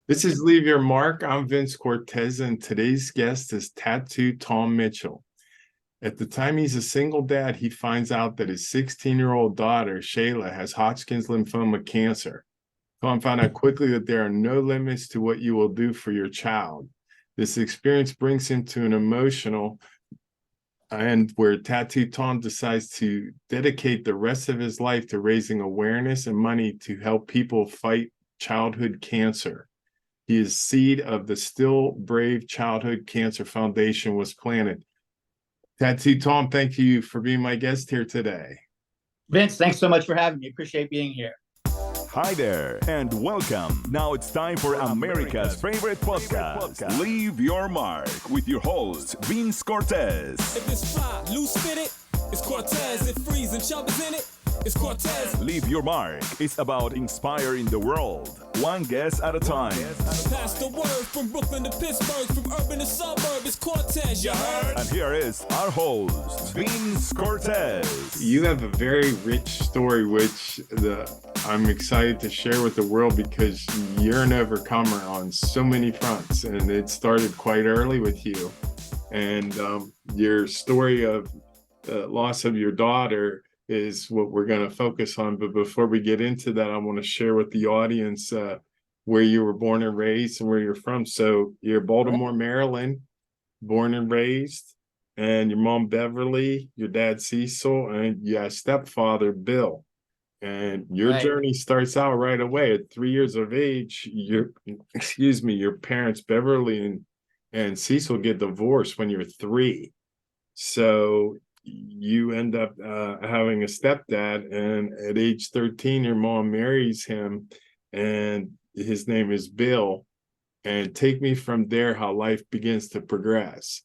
This is Leave Your Mark. I'm Vince Cortese, and today's guest is Tattoo Tom Mitchell. At the time he's a single dad, he finds out that his 16-year-old daughter, Shayla, has Hodgkin's lymphoma cancer. Tom found out quickly that there are no limits to what you will do for your child. This experience brings him to an emotional end where Tattoo Tom decides to dedicate the rest of his life to raising awareness and money to help people fight childhood cancer. His seed of the Stillbrave Childhood Cancer Foundation was planted. Tattoo Tom, thank you for being my guest here today. Vince, thanks so much for having me. Appreciate being here. Hi there, and welcome. Now it's time for America's favorite podcast, Leave Your Mark, with your host, Vince Cortese. If it's fly, loose fitted, it's Cortez. If freezing, chubbers in it, it's Cortez. Leave Your Mark is about inspiring the world, one guest at a time. Pass the word from Brooklyn to Pittsburgh, from urban to suburb, it's Cortez, you heard? And here is our host, Vince Cortese. You have a very rich story, which I'm excited to share with the world because you're an overcomer on so many fronts, and it started quite early with you. And your story of loss of your daughter is what we're going to focus on. But before we get into that, I want to share with the audience where you were born and raised and where you're from. So you're Baltimore, Maryland, born and raised, and your mom, Beverly, your dad, Cecil, and your stepfather, Bill. And your journey starts out right away. At 3 years of age, your parents, Beverly and Cecil, get divorced when you're 3. So you end up having a stepdad, and at age 13, your mom marries him, and his name is Bill. And take me from there, how life begins to progress.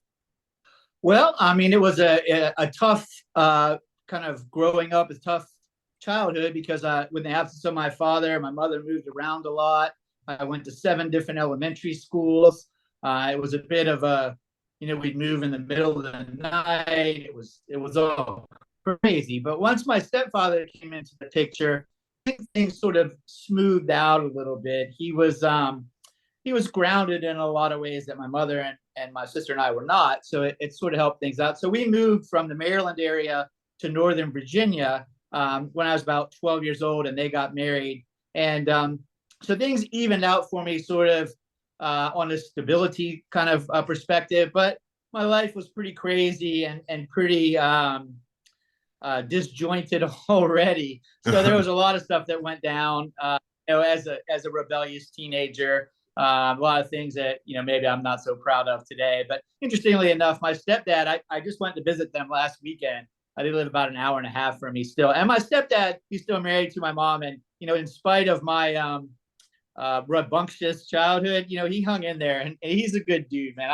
Well, I mean, it was a tough kind of growing up, a tough childhood, because with the absence of my father, my mother moved around a lot. I went to 7 different elementary schools. It was a bit of a, we'd move in the middle of the night. It was all crazy. But once my stepfather came into the picture, things sort of smoothed out a little bit. He was grounded in a lot of ways that my mother and my sister and I were not. So it sort of helped things out. So we moved from the Maryland area to Northern Virginia when I was about 12 years old, and they got married. And so things evened out for me sort of on a stability kind of perspective. But my life was pretty crazy and pretty disjointed already. So there was a lot of stuff that went down, as a rebellious teenager. A lot of things that, maybe I'm not so proud of today. But interestingly enough, my stepdad, I just went to visit them last weekend. They live about an hour and a half from me still. And my stepdad, he's still married to my mom. And, in spite of my rambunctious childhood, he hung in there, and he's a good dude, man.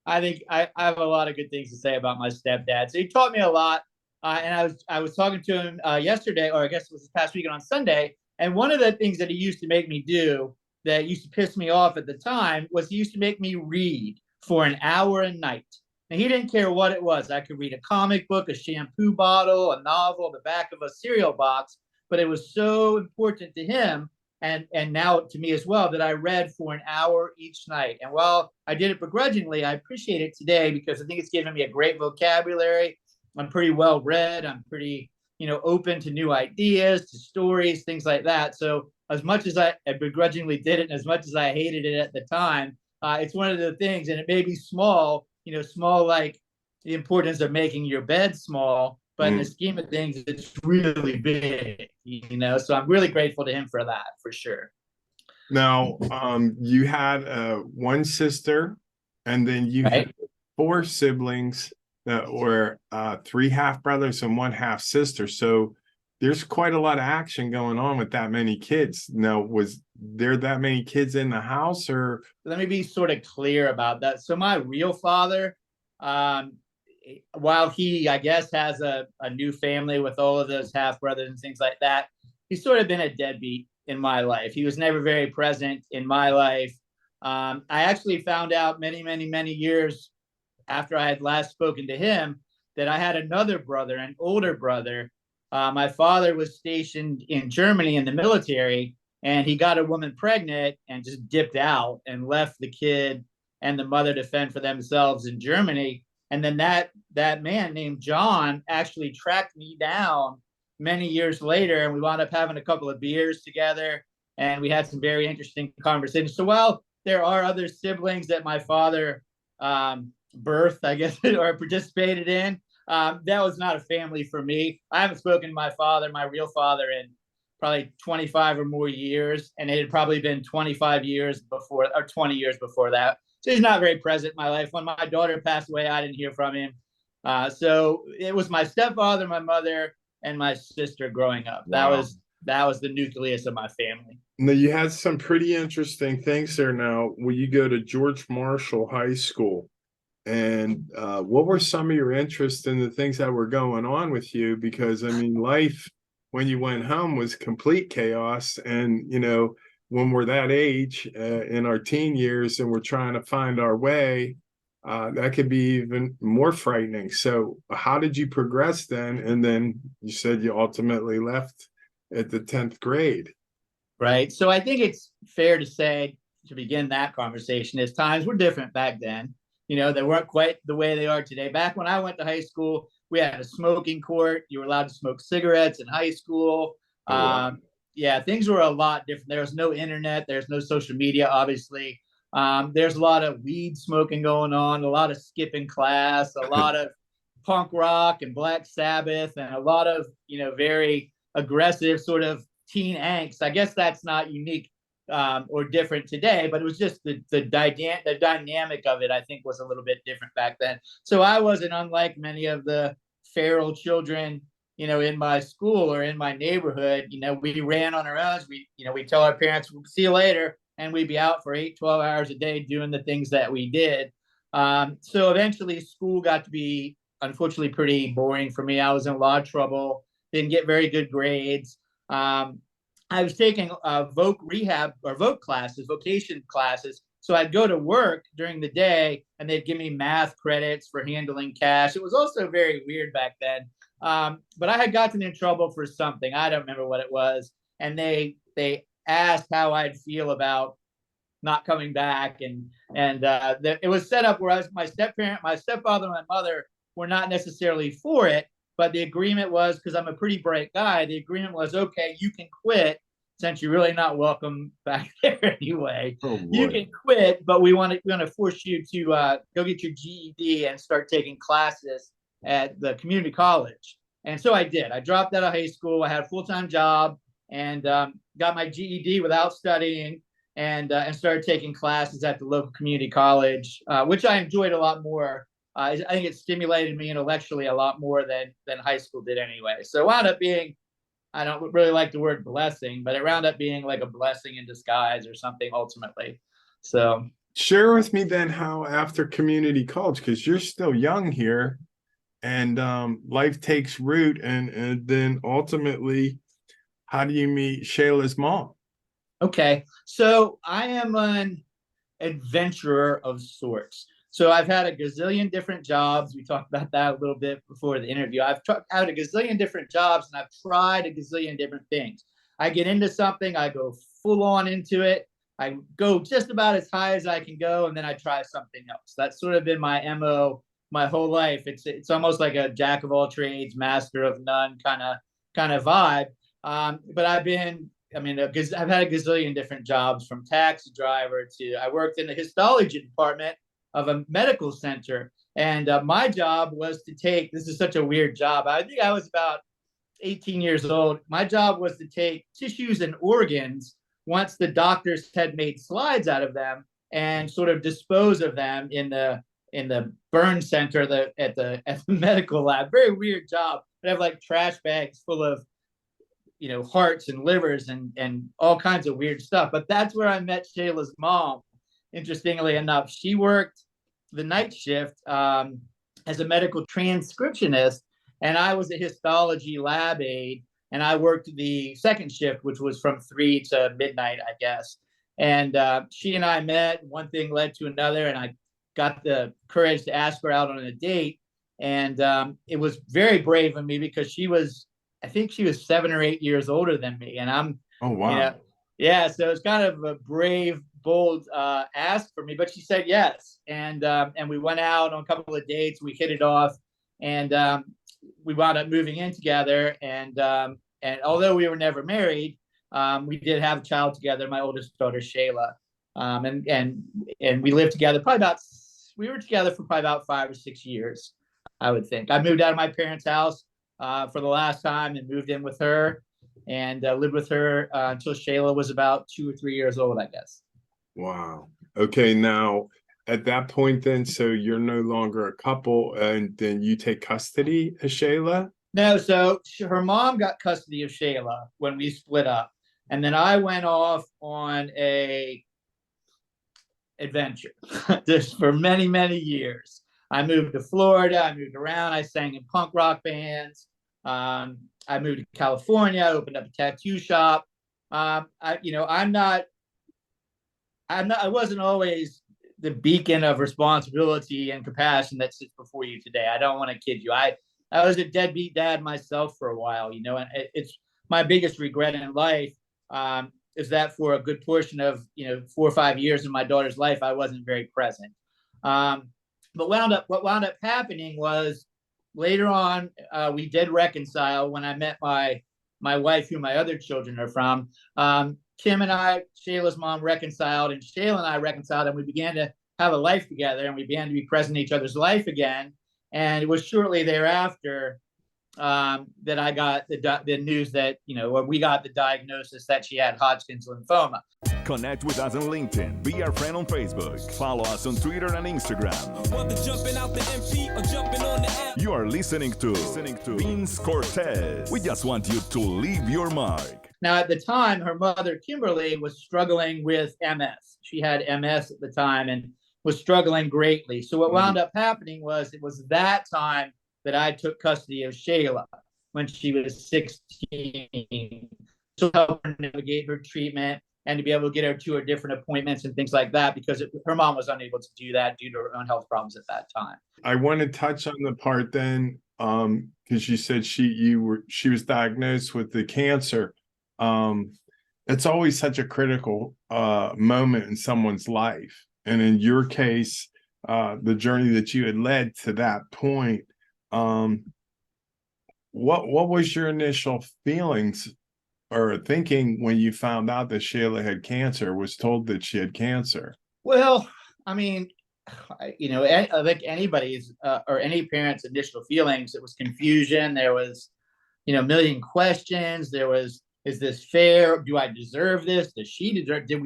I think I have a lot of good things to say about my stepdad. So he taught me a lot. And I was talking to him yesterday, or I guess it was this past weekend on Sunday. And one of the things that he used to make me do that used to piss me off at the time was he used to make me read for an hour a night. And he didn't care what it was. I could read a comic book, a shampoo bottle, a novel, the back of a cereal box. But it was so important to him, and now to me as well, that I read for an hour each night. And while I did it begrudgingly, I appreciate it today because I think it's given me a great vocabulary. I'm pretty well read. I'm pretty, open to new ideas, to stories, things like that. So as much as I begrudgingly did it, and as much as I hated it at the time, it's one of the things, and it may be small, small like the importance of making your bed small, but in the scheme of things, it's really big, so I'm really grateful to him for that, for sure. Now, you had one sister, and then you had 4 siblings that were 3 half brothers and 1 half sister. So there's quite a lot of action going on with that many kids. Now, was there that many kids in the house, or? Let me be sort of clear about that. So my real father, while he, I guess, has a new family with all of those half brothers and things like that, he's sort of been a deadbeat in my life. He was never very present in my life. I actually found out many, many, many years after I had last spoken to him that I had another brother, an older brother. My father was stationed in Germany in the military, and he got a woman pregnant and just dipped out and left the kid and the mother to fend for themselves in Germany. And then that man named John actually tracked me down many years later, and we wound up having a couple of beers together, and we had some very interesting conversations. So while there are other siblings that my father birthed, I guess, or participated in, that was not a family for me. I haven't spoken to my father, my real father, in probably 25 or more years, and it had probably been 25 years before, or 20 years before that. So he's not very present in my life. When my daughter passed away, I didn't hear from him. So it was my stepfather, my mother, and my sister growing up. Wow. That was the nucleus of my family. Now, you had some pretty interesting things there. Now, will you go to George Marshall High School? And what were some of your interests in the things that were going on with you? Because, I mean, life when you went home was complete chaos. And, you know, when we're that age in our teen years and we're trying to find our way, that could be even more frightening. So how did you progress then? And then you said you ultimately left at the 10th grade. Right. So I think it's fair to say, to begin that conversation, is times were different back then. You know, they weren't quite the way they are today. Back when I went to high school, we had a smoking court. You were allowed to smoke cigarettes in high school. Oh, wow. Yeah, things were a lot different. There was no internet. There's no social media, obviously. There's a lot of weed smoking going on, a lot of skipping class, a lot of punk rock and Black Sabbath, and a lot of, you know, very aggressive sort of teen angst. I guess that's not unique or different today, but it was just the dynamic of it, I think, was a little bit different back then. So I wasn't unlike many of the feral children, you know, in my school or in my neighborhood. You know, we ran on our own. We tell our parents, we'll see you later. And we'd be out for 8, 12 hours a day doing the things that we did. So eventually school got to be, unfortunately, pretty boring for me. I was in a lot of trouble, didn't get very good grades. I was taking voc rehab or voc classes, vocation classes. So I'd go to work during the day and they'd give me math credits for handling cash. It was also very weird back then. But I had gotten in trouble for something. I don't remember what it was. And they asked how I'd feel about not coming back. And it was set up where my stepfather, and my mother were not necessarily for it. But the agreement was, because I'm a pretty bright guy, the agreement was, okay, you can quit since you're really not welcome back there anyway. Oh, boy. You can quit, but we want to force you to go get your GED and start taking classes at the community college. And so I did. I dropped out of high school. I had a full-time job and got my GED without studying and started taking classes at the local community college, which I enjoyed a lot more. I think it stimulated me intellectually a lot more than high school did anyway. So it wound up being, I don't really like the word blessing, but it wound up being like a blessing in disguise or something ultimately. So share with me then how after community college, because you're still young here and life takes root, and then ultimately, how do you meet Shayla's mom? Okay, so I am an adventurer of sorts. So I've had a gazillion different jobs. We talked about that a little bit before the interview. I've had a gazillion different jobs and I've tried a gazillion different things. I get into something, I go full on into it. I go just about as high as I can go, and then I try something else. That's sort of been my MO my whole life. It's almost like a jack of all trades, master of none kind of vibe. But I've had a gazillion different jobs, from taxi driver to I worked in the histology department of a medical center. And my job was to take, this is such a weird job. I think I was about 18 years old. My job was to take tissues and organs once the doctors had made slides out of them and sort of dispose of them in the burn center at the medical lab. Very weird job. I'd have like trash bags full of, you know, hearts and livers and all kinds of weird stuff. But that's where I met Shayla's mom. Interestingly enough, she worked the night shift as a medical transcriptionist, and I was a histology lab aide, and I worked the second shift, which was from 3 to midnight, I guess. And she and I met. One thing led to another, and I got the courage to ask her out on a date. And it was very brave of me because I think she was 7 or 8 years older than me, and I'm, Oh, wow. You know, Yeah, so it's kind of a brave, bold ask for me, but she said yes, and we went out on a couple of dates. We hit it off, and we wound up moving in together. And although we were never married, we did have a child together. My oldest daughter, Shayla, and we lived together. We were together for probably about 5 or 6 years, I would think. I moved out of my parents' house for the last time and moved in with her and lived with her until Shayla was about 2 or 3 years old, I guess. Wow. Okay, now at that point then, so you're no longer a couple and then you take custody of Shayla? No, so her mom got custody of Shayla when we split up. And then I went off on a adventure just for many, many years. I moved to Florida. I moved around. I sang in punk rock bands. I moved to California. I opened up a tattoo shop. I wasn't always the beacon of responsibility and compassion that sits before you today. I don't want to kid you. I was a deadbeat dad myself for a while, and it's my biggest regret in life is that for a good portion of 4 or 5 years in my daughter's life, I wasn't very present. But what wound up happening was later on, we did reconcile when I met my wife, who my other children are from. Kim and I, Shayla's mom, reconciled, and Shayla and I reconciled, and we began to have a life together, and we began to be present in each other's life again. And it was shortly thereafter that I got the news that, we got the diagnosis that she had Hodgkin's lymphoma. Connect with us on LinkedIn. Be our friend on Facebook. Follow us on Twitter and Instagram. Whether jumping out the MP or jumping on the app. You are listening to Vince Cortese. We just want you to leave your mark. Now, at the time, her mother, Kimberly, was struggling with MS. She had MS at the time and was struggling greatly. So what wound up happening was it was that time that I took custody of Shayla when she was 16. So help her navigate her treatment and to be able to get her to her different appointments and things like that, because her mom was unable to do that due to her own health problems at that time. I want to touch on the part then, because you said she was diagnosed with the cancer. It's always such a critical moment in someone's life. And in your case, the journey that you had led to that point, what was your initial feelings or thinking when you found out that Shayla had cancer, was told that she had cancer? Well, I mean, I think anybody's or any parent's initial feelings, it was confusion. There was, a million questions. There was, is this fair? Do I deserve this? Does she deserve? Did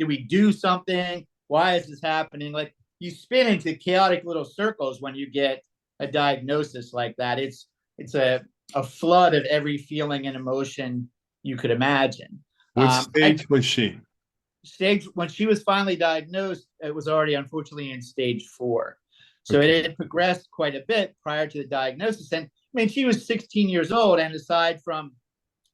we do something? Why is this happening? Like, you spin into chaotic little circles when you get a diagnosis like that. It's a flood of every feeling and emotion you could imagine. What stage was she? When she was finally diagnosed, it was already unfortunately in stage 4. So It had progressed quite a bit prior to the diagnosis. And I mean, she was 16 years old, and aside from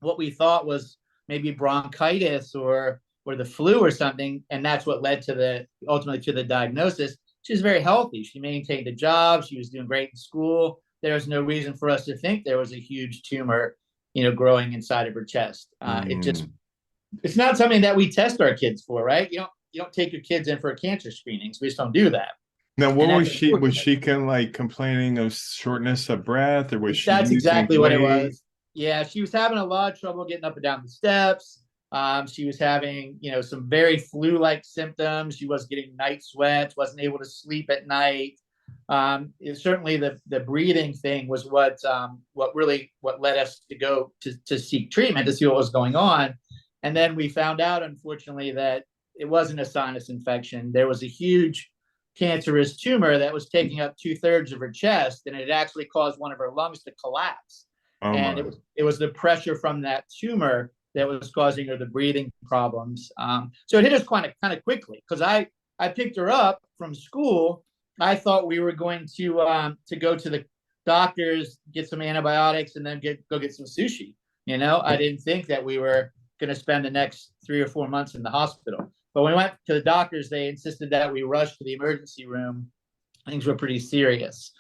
what we thought was maybe bronchitis or the flu or something, and that's what led to ultimately to the diagnosis, she was very healthy. She maintained a job. She was doing great in school. There was no reason for us to think there was a huge tumor, growing inside of her chest. It's not something that we test our kids for, right? You don't take your kids in for cancer screenings. We just don't do that. Now, what was she? Was she kind of complaining of shortness of breath, or was she? That's exactly what it was. Yeah, she was having a lot of trouble getting up and down the steps. She was having, some very flu-like symptoms. She was getting night sweats, wasn't able to sleep at night. Certainly the breathing thing was what led us to go to seek treatment to see what was going on. And then we found out, unfortunately, that it wasn't a sinus infection. There was a huge cancerous tumor that was taking up 2/3 of her chest, and it actually caused one of her lungs to collapse. And it was the pressure from that tumor that was causing her the breathing problems. So it hit us kind of quickly, because I picked her up from school. I thought we were going to go to the doctors, get some antibiotics, and then go get some sushi. I didn't think that we were going to spend the next 3 or 4 months in the hospital. But when we went to the doctors, they insisted that we rush to the emergency room. Things were pretty serious.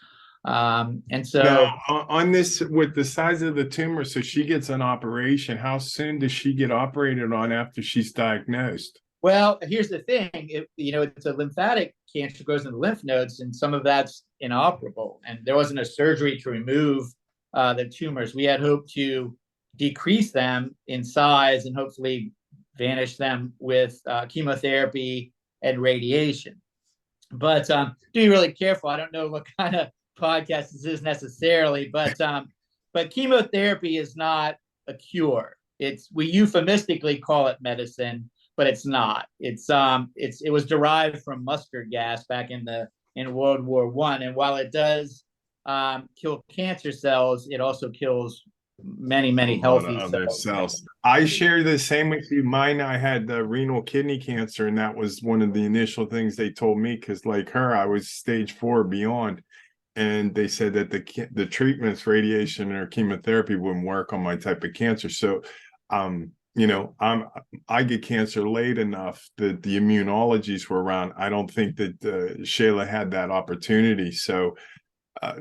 And so now on this, with the size of the tumor, so she gets an operation. How soon does she get operated on after she's diagnosed? well, here's the thing. It's a lymphatic cancer, goes in the lymph nodes, and some of that's inoperable. And there wasn't a surgery to remove the tumors. We had hoped to decrease them in size and hopefully vanish them with chemotherapy and radiation. But be really careful. I don't know what kind of podcast this is necessarily, but chemotherapy is not a cure. We euphemistically call it medicine, but it's not. It was derived from mustard gas back in World War I, and while it does kill cancer cells, it also kills many healthy other cells. cells. I share the same with you. Mine, I had renal kidney cancer, and that was one of the initial things they told me, because like her, I was stage 4 beyond. And they said that the treatments, radiation or chemotherapy, wouldn't work on my type of cancer. So I get cancer late enough that the immunologies were around. I don't think that Shayla had that opportunity. So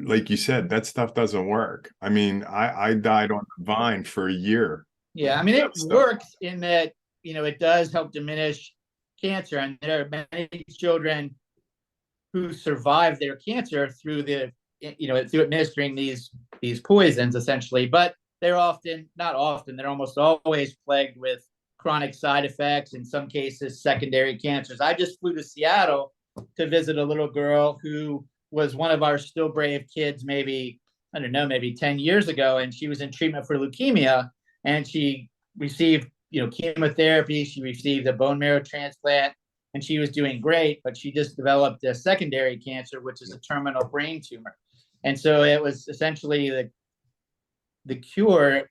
like you said, that stuff doesn't work. I mean, I died on the vine for a year. Yeah, I mean, it works in that, it does help diminish cancer. And there are many children who survive their cancer through through administering these poisons, essentially. But they're they're almost always plagued with chronic side effects, in some cases, secondary cancers. I just flew to Seattle to visit a little girl who was one of our Stillbrave kids, maybe 10 years ago. And she was in treatment for leukemia, and she received, chemotherapy. She received a bone marrow transplant, and she was doing great, but she just developed a secondary cancer, which is a terminal brain tumor. And so it was essentially the cure.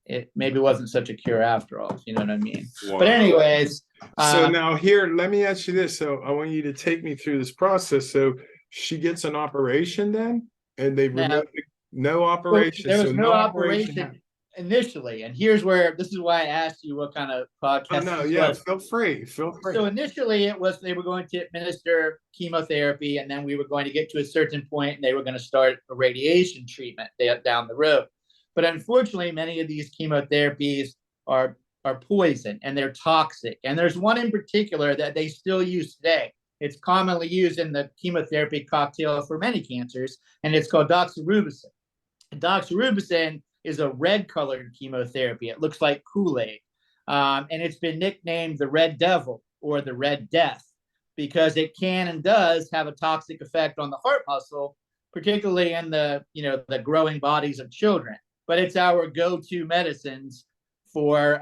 It maybe wasn't such a cure after all, if you know what I mean. Wow. But anyways. So now here, let me ask you this. So I want you to take me through this process. So she gets an operation then, and they remove no operation. There was no operation initially, and this is why I asked you what kind of podcast. Oh, no, yeah, feel free. So initially, they were going to administer chemotherapy, and then we were going to get to a certain point, and they were going to start a radiation treatment down the road. But unfortunately, many of these chemotherapies are poison, and they're toxic. And there's one in particular that they still use today. It's commonly used in the chemotherapy cocktail for many cancers, and it's called doxorubicin. Doxorubicin is a red-colored chemotherapy. It looks like Kool-Aid, and it's been nicknamed the Red Devil or the Red Death because it can and does have a toxic effect on the heart muscle, particularly in the growing bodies of children. But it's our go-to medicines for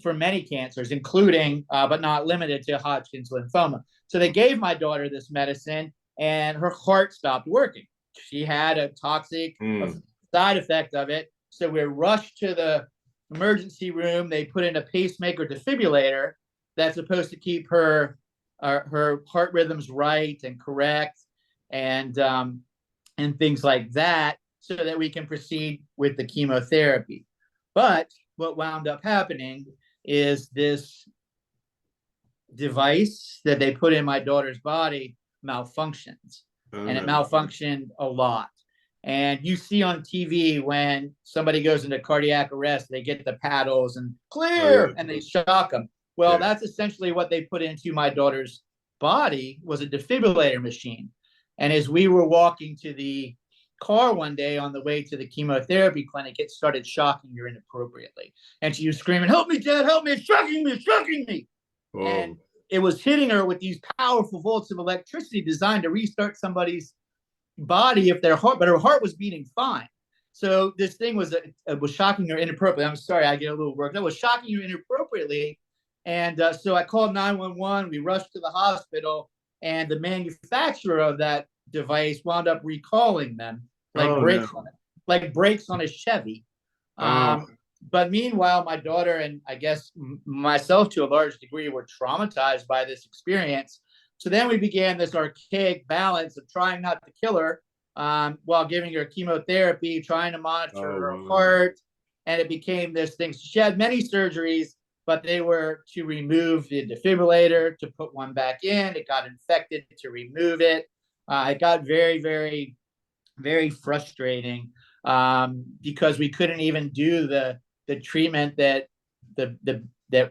many cancers, including but not limited to Hodgkin's lymphoma. So they gave my daughter this medicine, and her heart stopped working. She had a toxic side effect of it. So we're rushed to the emergency room. They put in a pacemaker defibrillator that's supposed to keep her heart rhythms right and correct, and things like that, so that we can proceed with the chemotherapy. But what wound up happening is this device that they put in my daughter's body malfunctions, and it malfunctioned a lot. And you see on TV when somebody goes into cardiac arrest, they get the paddles and clear, and they shock them. Well, that's essentially what they put into my daughter's body, was a defibrillator machine. And as we were walking to the car one day on the way to the chemotherapy clinic, it started shocking her inappropriately. And she was screaming, "Help me, Dad, help me, it's shocking me, it's shocking me." Oh. And it was hitting her with these powerful volts of electricity designed to restart somebody's body but her heart was beating fine. So this thing was shocking her inappropriately. I'm sorry, I get a little worked. That was shocking her inappropriately. And so I called 911. We rushed to the hospital, and the manufacturer of that device wound up recalling them, like brakes on a Chevy. But meanwhile, my daughter and I guess myself to a large degree were traumatized by this experience. So then we began this archaic balance of trying not to kill her while giving her chemotherapy, trying to monitor her heart. And it became this thing. She had many surgeries, but they were to remove the defibrillator, to put one back in. It got infected, to remove it. It got very, very very frustrating, because we couldn't even do the treatment that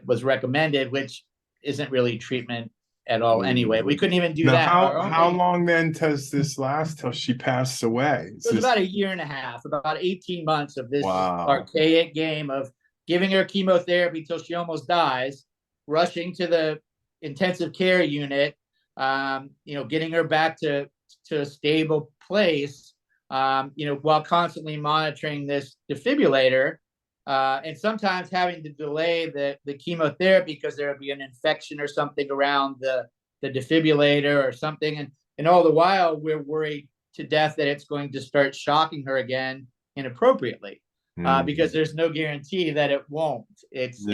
was recommended, which isn't really treatment at all anyway. We couldn't even do Now, that. how long then does this last till she passed away? It was about a year and a half, about 18 months of this Wow. archaic game of giving her chemotherapy till she almost dies, rushing to the intensive care unit, getting her back to a stable place, while constantly monitoring this defibrillator, and sometimes having to delay the chemotherapy because there would be an infection or something around the defibrillator or something. And all the while, we're worried to death that it's going to start shocking her again inappropriately, because there's no guarantee that it won't. It's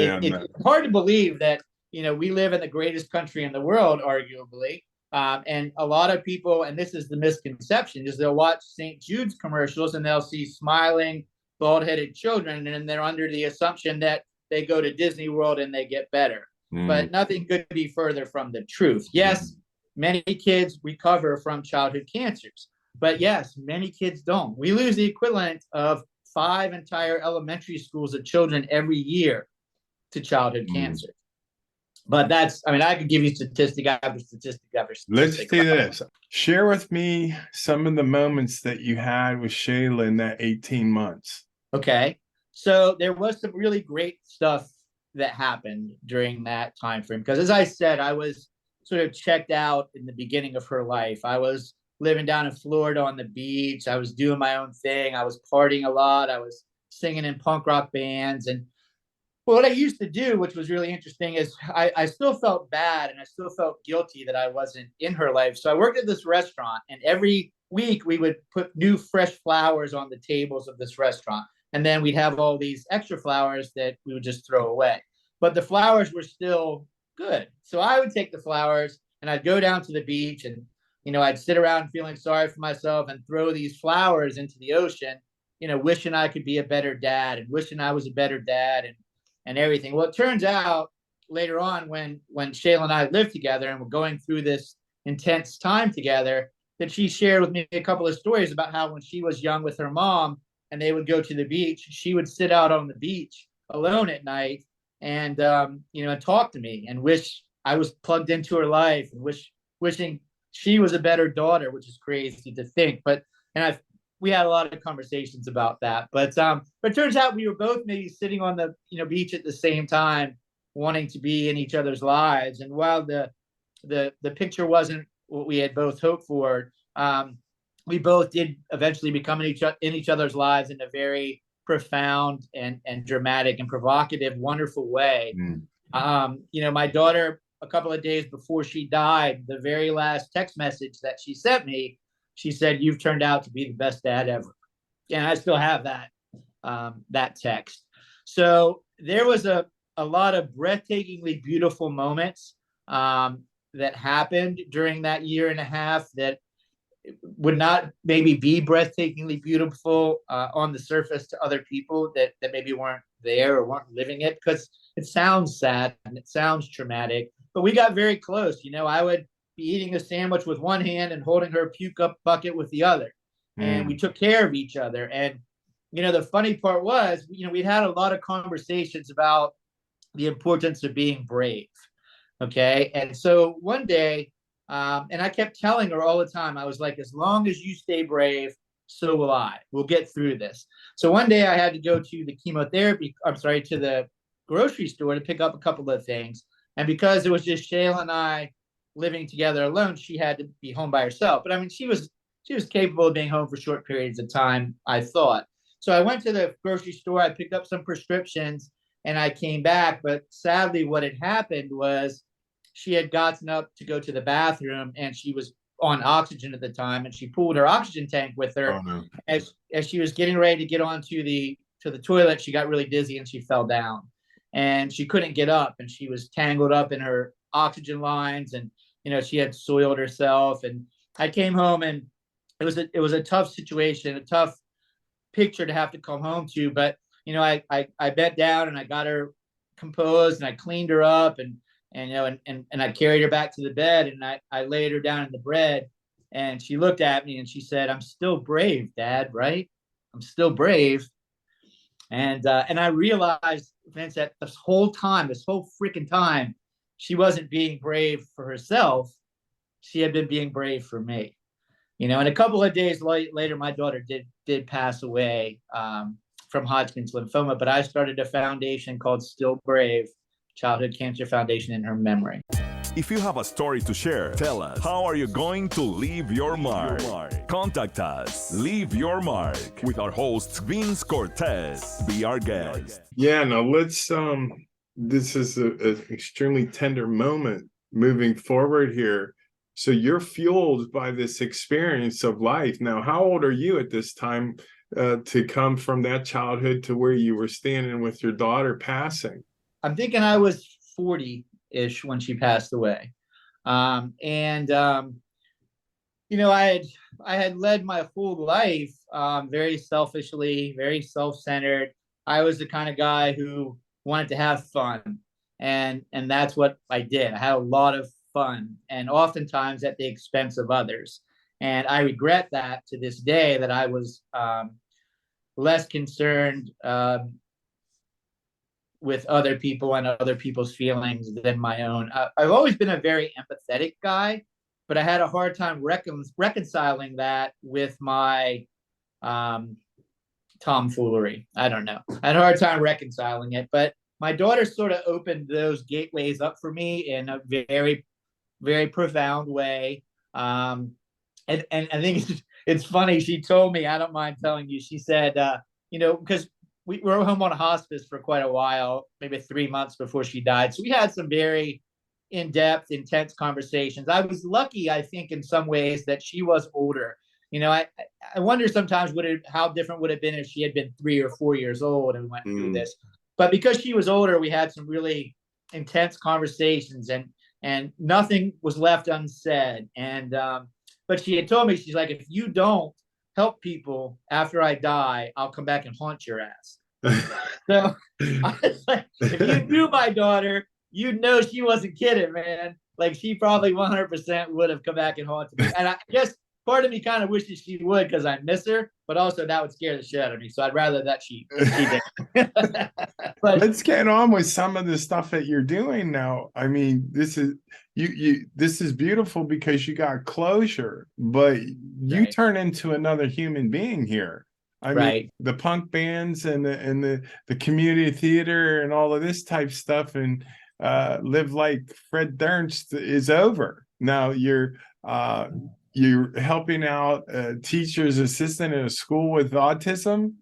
hard to believe that, we live in the greatest country in the world, arguably. And a lot of people, and this is the misconception, is they'll watch St. Jude's commercials and they'll see smiling, bald-headed children, and they're under the assumption that they go to Disney World and they get better. But nothing could be further from the truth. Yes, many kids recover from childhood cancers, but yes, many kids don't. We lose the equivalent of 5 entire elementary schools of children every year to childhood cancer. But I could give you statistic after statistic after statistic. Let's do this. Share with me some of the moments that you had with Shayla in that 18 months. Okay. So there was some really great stuff that happened during that time frame. Because as I said, I was sort of checked out in the beginning of her life. I was living down in Florida on the beach. I was doing my own thing. I was partying a lot. I was singing in punk rock bands. And what I used to do, which was really interesting, is I still felt bad and I still felt guilty that I wasn't in her life. So I worked at this restaurant, and every week we would put new fresh flowers on the tables of this restaurant. And then we'd have all these extra flowers that we would just throw away. But the flowers were still good. So I would take the flowers and I'd go down to the beach, and, I'd sit around feeling sorry for myself and throw these flowers into the ocean, wishing I could be a better dad and wishing I was a better dad and everything. Well, it turns out later on, when Shayla and I lived together and were going through this intense time together, that she shared with me a couple of stories about how when she was young with her mom and they would go to the beach, she would sit out on the beach alone at night and, and talk to me and wish I was plugged into her life and wishing she was a better daughter, which is crazy to think. We had a lot of conversations about that, but it turns out we were both maybe sitting on the beach at the same time, wanting to be in each other's lives. And while the picture wasn't what we had both hoped for, we both did eventually become in each other's lives in a very profound and dramatic and provocative, wonderful way. My daughter, a couple of days before she died, the very last text message that she sent me, she said, "You've turned out to be the best dad ever." And I still have that text. So there was a lot of breathtakingly beautiful moments that happened during that year and a half that would not maybe be breathtakingly beautiful on the surface to other people that maybe weren't there or weren't living it, because it sounds sad and it sounds traumatic. But we got very close. I would be eating a sandwich with one hand and holding her puke up bucket with the other. And we took care of each other. And, the funny part was, we'd had a lot of conversations about the importance of being brave. Okay. And so one day, and I kept telling her all the time, I was like, as long as you stay brave, so will I. We'll get through this. So one day I had to go to the grocery store to pick up a couple of things. And because it was just Shayla and I living together alone, she had to be home by herself. But she was capable of being home for short periods of time, I thought. So I went to the grocery store, I picked up some prescriptions, and I came back. But sadly, what had happened was she had gotten up to go to the bathroom, and she was on oxygen at the time, and she pulled her oxygen tank with her. Oh, no. As she was getting ready to get onto the toilet, she got really dizzy and she fell down. And she couldn't get up, and she was tangled up in her oxygen lines, and she had soiled herself. And I came home, and it was a tough situation, a tough picture to have to come home to. But I bent down and I got her composed and I cleaned her up and I carried her back to the bed, and I laid her down in the bed And she looked at me and she said, "I'm still brave, Dad, right? I'm still brave." And I realized, Vince, that this whole freaking time, she wasn't being brave for herself. She had been being brave for me. And a couple of days later, my daughter did pass away from Hodgkin's lymphoma, but I started a foundation called Stillbrave, Childhood Cancer Foundation, in her memory. If you have a story to share, tell us. How are you going to leave your mark? Contact us. Leave your mark with our host, Vince Cortese. Be our guest. Yeah, now let's, this is an extremely tender moment moving forward here. So you're fueled by this experience of life. Now, how old are you at this time to come from that childhood to where you were standing with your daughter passing? I'm thinking I was 40-ish when she passed away. I had led my whole life very selfishly, very self-centered. I was the kind of guy who wanted to have fun. And that's what I did. I had a lot of fun, and oftentimes at the expense of others. And I regret that to this day, that I was less concerned with other people and other people's feelings than my own. I've always been a very empathetic guy, but I had a hard time reconciling that with my tomfoolery. I don't know. I had a hard time reconciling it, but my daughter sort of opened those gateways up for me in a very, very profound way. And I think it's funny. She told me, I don't mind telling you, she said, because we were home on a hospice for quite a while, maybe 3 months before she died. So we had some very in-depth, intense conversations. I was lucky, I think, in some ways that she was older. I wonder sometimes how different would it have been if she had been 3 or 4 years old and went through this. But because she was older, we had some really intense conversations, and nothing was left unsaid. And but she had told me, she's like, "If you don't help people after I die, I'll come back and haunt your ass." So I was like, if you knew my daughter, you'd know she wasn't kidding, man. Like, she probably 100% would have come back and haunted me. And I guess part of me kind of wishes she would, because I miss her, but also that would scare the shit out of me. So I'd rather that she did. But let's get on with some of the stuff that you're doing now. I mean, this is this is beautiful because you got closure, but you turn into another human being here. I mean, the punk bands and the community theater and all of this type stuff, and Live Like Fred Durst is over. Now you're helping out a teacher's assistant in a school with autism.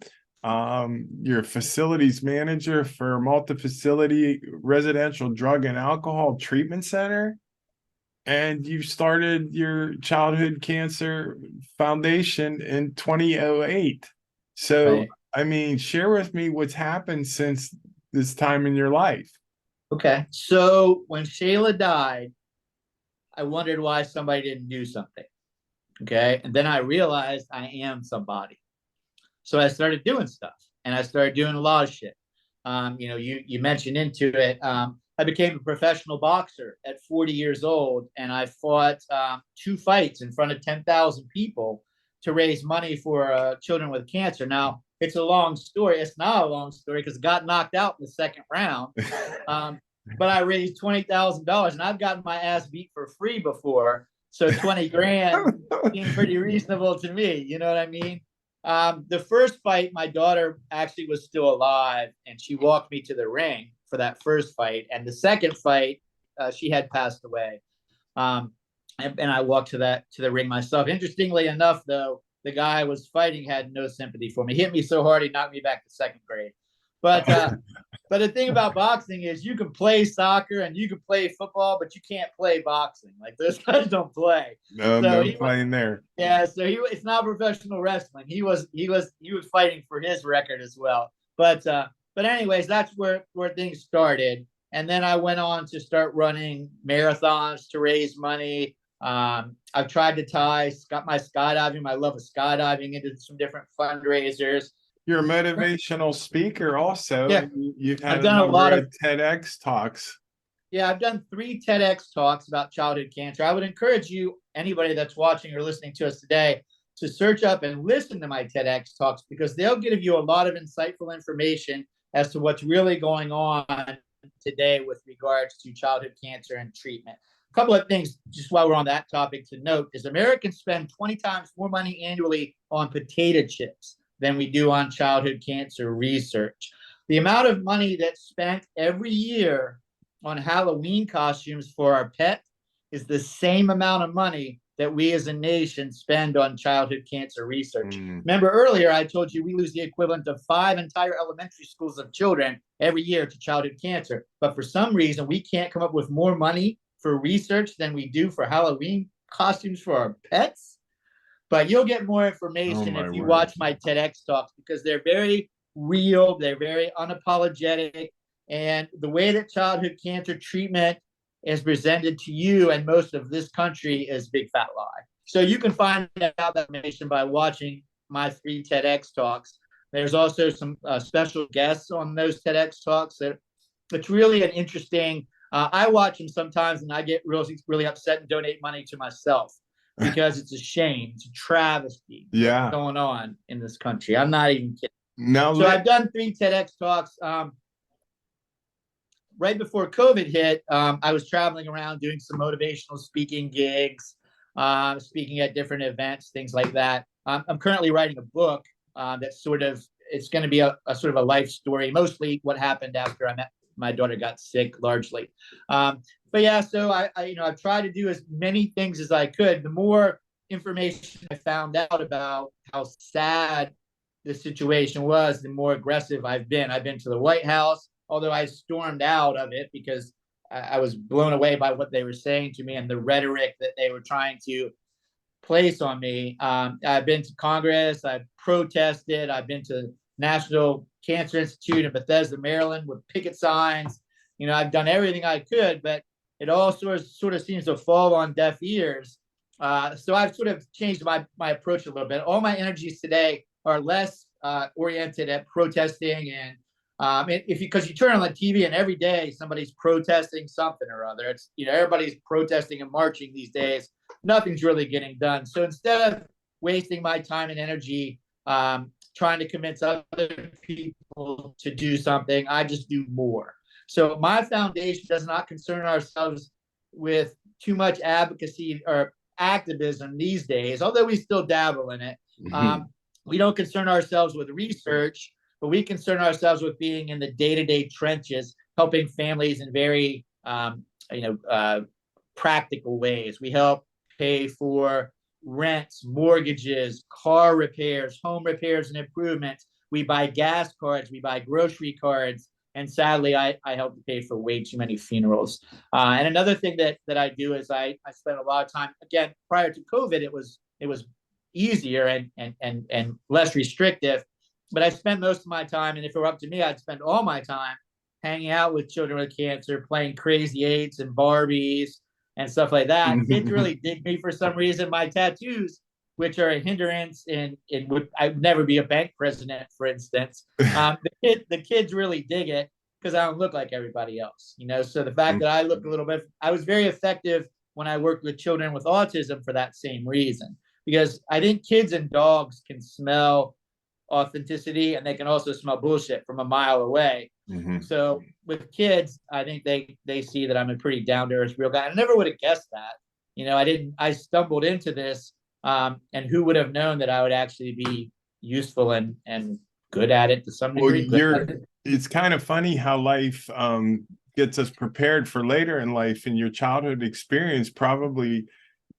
You're a facilities manager for a multi-facility residential drug and alcohol treatment center. And you started your Childhood Cancer Foundation in 2008. So, I mean, share with me what's happened since this time in your life. Okay. So when Shayla died, I wondered why somebody didn't do something. Okay. And then I realized I am somebody. So I started doing stuff, and I started doing a lot of shit. You mentioned into it. I became a professional boxer at 40 years old, and I fought 2 fights in front of 10,000 people to raise money for children with cancer. Now, it's a long story. It's not a long story because I got knocked out in the second round. But I raised $20,000, and I've gotten my ass beat for free before. So 20 grand seemed pretty reasonable to me. You know what I mean? The first fight, my daughter actually was still alive, and she walked me to the ring for that first fight. And the second fight, she had passed away. And I walked to the ring myself. Interestingly enough, though, the guy I was fighting had no sympathy for me. He hit me so hard, he knocked me back to second grade. But the thing about boxing is you can play soccer and you can play football, but you can't play boxing. Like, those guys don't play. No playing there. Yeah, so it's not professional wrestling. He was fighting for his record as well. But anyways, that's where things started. And then I went on to start running marathons to raise money. I've tried to got my skydiving, my love of skydiving, into some different fundraisers. You're a motivational speaker also. Yeah. You've had I've done a lot of TEDx talks. Yeah, I've done 3 TEDx talks about childhood cancer. I would encourage you, anybody that's watching or listening to us today to search up and listen to my TEDx talks, because they'll give you a lot of insightful information as to what's really going on today with regards to childhood cancer and treatment. A couple of things, just while we're on that topic, to note is Americans spend 20 times more money annually on potato chips than we do on childhood cancer research. The amount of money that's spent every year on Halloween costumes for our pet is the same amount of money that we as a nation spend on childhood cancer research. Remember earlier, I told you we lose the equivalent of 5 entire elementary schools of children every year to childhood cancer. But for some reason, we can't come up with more money for research than we do for Halloween costumes for our pets. But you'll get more information if you watch my TEDx talks, because they're very real, they're very unapologetic. And the way that childhood cancer treatment is presented to you and most of this country is big fat lie. So you can find out that information by watching my 3 TEDx talks. There's also some special guests on those TEDx talks. It's really an interesting, I watch them sometimes and I get really upset and donate money to myself, because it's a shame, it's a travesty what's going on in this country. I'm not even kidding. So I've done 3 TEDx talks. Right before COVID hit, I was traveling around doing some motivational speaking gigs, speaking at different events, things like that. I'm currently writing a book that's it's going to be a sort of a life story, mostly what happened after my daughter got sick, largely. But yeah, so I've tried to do as many things as I could. The more information I found out about how sad the situation was, the more aggressive I've been. I've been to the White House, although I stormed out of it because I was blown away by what they were saying to me and the rhetoric that they were trying to place on me. I've been to Congress, I've protested, I've been to National Cancer Institute in Bethesda, Maryland, with picket signs. I've done everything I could, but it all sort of seems to fall on deaf ears. So I've sort of changed my approach a little bit. All my energies today are less oriented at protesting and because you turn on the TV and every day somebody's protesting something or other. It's everybody's protesting and marching these days. Nothing's really getting done. So instead of wasting my time and energy trying to convince other people to do something, I just do more. So my foundation does not concern ourselves with too much advocacy or activism these days, although we still dabble in it. We don't concern ourselves with research, but we concern ourselves with being in the day-to-day trenches, helping families in very, practical ways. We help pay for rents, mortgages, car repairs, home repairs and improvements. We buy gas cards, we buy grocery cards, and sadly, I help to pay for way too many funerals. And another thing that I do is I spend a lot of time, again, prior to COVID, it was easier and less restrictive. But I spend most of my time, and if it were up to me, I'd spend all my time hanging out with children with cancer, playing Crazy Eights and Barbies and stuff like that. Kids really dig me for some reason. My tattoos, which are a hindrance I'd never be a bank president, for instance. The kids really dig it because I don't look like everybody else, So the fact that I look a little bit, I was very effective when I worked with children with autism for that same reason, because I think kids and dogs can smell authenticity and they can also smell bullshit from a mile away. So with kids, I think they see that I'm a pretty down-to-earth real guy. I never would have guessed that. I stumbled into this, and who would have known that I would actually be useful and good at it to some degree. It's kind of funny how life gets us prepared for later in life, and your childhood experience probably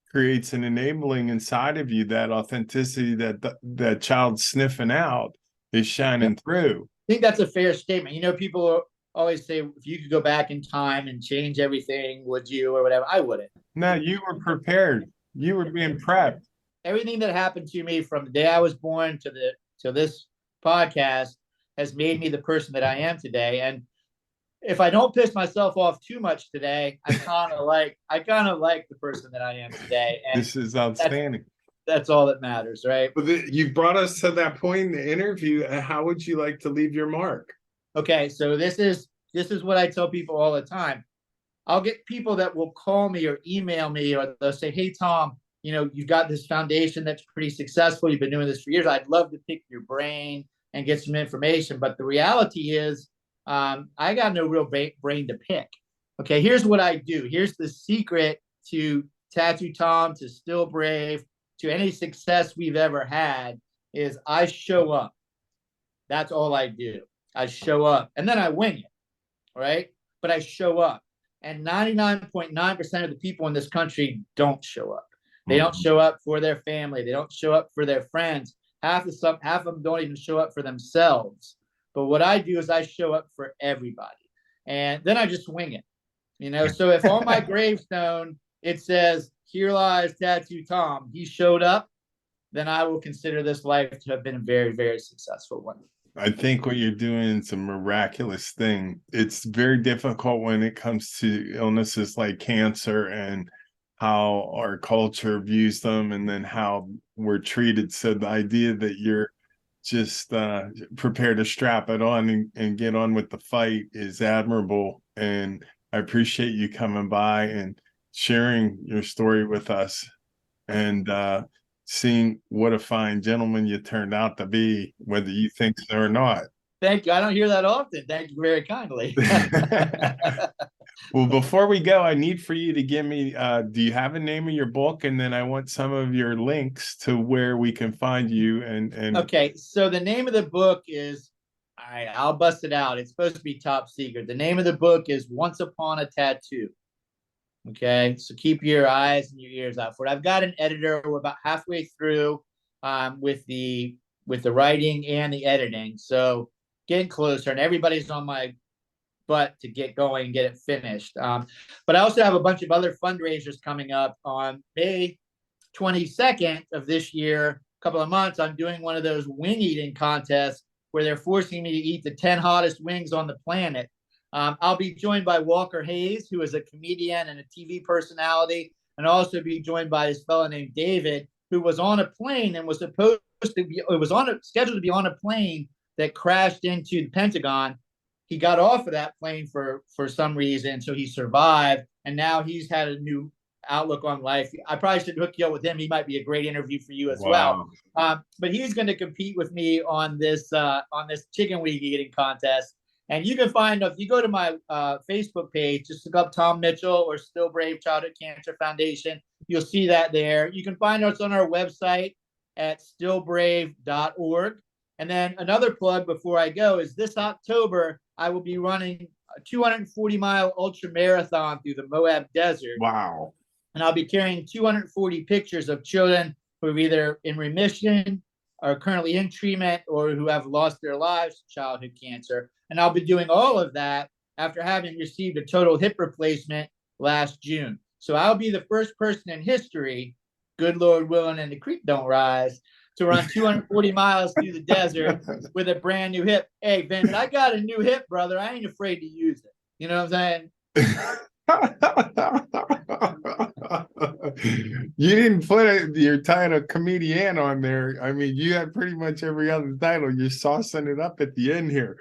creates an enabling inside of you, that authenticity that child sniffing out is shining through. I think that's a fair statement. People always say, if you could go back in time and change everything, would you, or whatever? I wouldn't. No, you were prepared. You were being prepped. Everything that happened to me from the day I was born to this podcast has made me the person that I am today. And if I don't piss myself off too much today, I kind of like the person that I am today. And this is outstanding. That's all that matters, right? But you brought us to that point in the interview. How would you like to leave your mark? Okay, so this is what I tell people all the time. I'll get people that will call me or email me, or they'll say, "Hey, Tom, you've got this foundation that's pretty successful. You've been doing this for years. I'd love to pick your brain and get some information. But the reality is, I got no real brain to pick. Okay, here's what I do. Here's the secret to Tattoo Tom, to Stillbrave, to any success we've ever had, is I show up. That's all I do. I show up, and then I wing it, right? But I show up. And 99.9% of the people in this country don't show up. They don't show up for their family. They don't show up for their friends. Half of them don't even show up for themselves. But what I do is I show up for everybody. And then I just wing it. So if on my gravestone it says, "Here lies Tattoo Tom, he showed up," then I will consider this life to have been a very, very successful one. I think what you're doing is a miraculous thing. It's very difficult when it comes to illnesses like cancer and how our culture views them, and then how we're treated. So the idea that you're just prepared to strap it on and get on with the fight is admirable. And I appreciate you coming by and sharing your story with us, and seeing what a fine gentleman you turned out to be, whether you think so or not. Thank you. I don't hear that often. Thank you very kindly. Well, before we go, I need for you to give me, do you have a name of your book? And then I want some of your links to where we can find you. And Okay, so the name of the book is, all right, I'll bust it out. It's supposed to be top secret. The name of the book is Once Upon a Tattoo. Okay, so keep your eyes and your ears out for it. I've got an editor. We're about halfway through with the writing and the editing, so getting closer. And everybody's on my butt to get going and get it finished. But I also have a bunch of other fundraisers coming up on May 22nd of this year. A couple of months, I'm doing one of those wing eating contests where they're forcing me to eat the 10 hottest wings on the planet. I'll be joined by Walker Hayes, who is a comedian and a TV personality, and also be joined by this fellow named David, who was on a plane and was scheduled to be on a plane that crashed into the Pentagon. He got off of that plane for some reason, so he survived, and now he's had a new outlook on life. I probably should hook you up with him. He might be a great interview for you as well. But he's going to compete with me on this chicken wing eating contest. And you can find, if you go to my Facebook page, just look up Tom Mitchell or Stillbrave Childhood Cancer Foundation. You'll see that there. You can find us on our website at stillbrave.org. And then another plug before I go is this October, I will be running a 240-mile ultra marathon through the Moab Desert. Wow. And I'll be carrying 240 pictures of children who are either in remission, are currently in treatment, or who have lost their lives to childhood cancer. And I'll be doing all of that after having received a total hip replacement last June. So I'll be the first person in history, good Lord willing and the creek don't rise, to run 240 miles through the desert with a brand new hip. Hey, Vince, I got a new hip, brother. I ain't afraid to use it. You know what I'm saying? You didn't put your title comedian on there. I mean, you had pretty much every other title. You're saucing it up at the end here.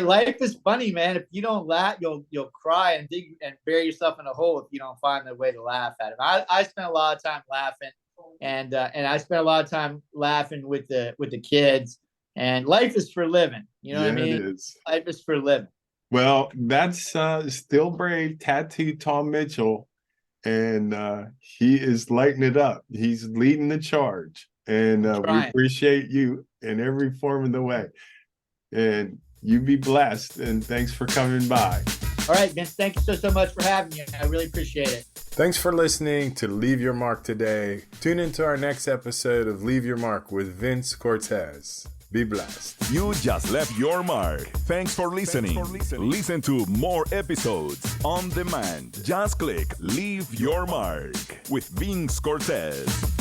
Life is funny, man. If you don't laugh, you'll cry and dig and bury yourself in a hole if you don't find a way to laugh at it. I spent a lot of time laughing, and I spent a lot of time laughing with the kids. And life is for living. You know what I mean? It is. Life is for living. Well, that's Stillbrave Tattoo Tom Mitchell, and he is lighting it up. He's leading the charge, and we appreciate you in every form of the way. And you be blessed, and thanks for coming by. All right, Vince, thank you so much for having me. I really appreciate it. Thanks for listening to Leave Your Mark today. Tune into our next episode of Leave Your Mark with Vince Cortese. Be blessed. You just left your mark. Thanks for listening. Listen to more episodes on demand. Just click Leave Your Mark with Vince Cortese.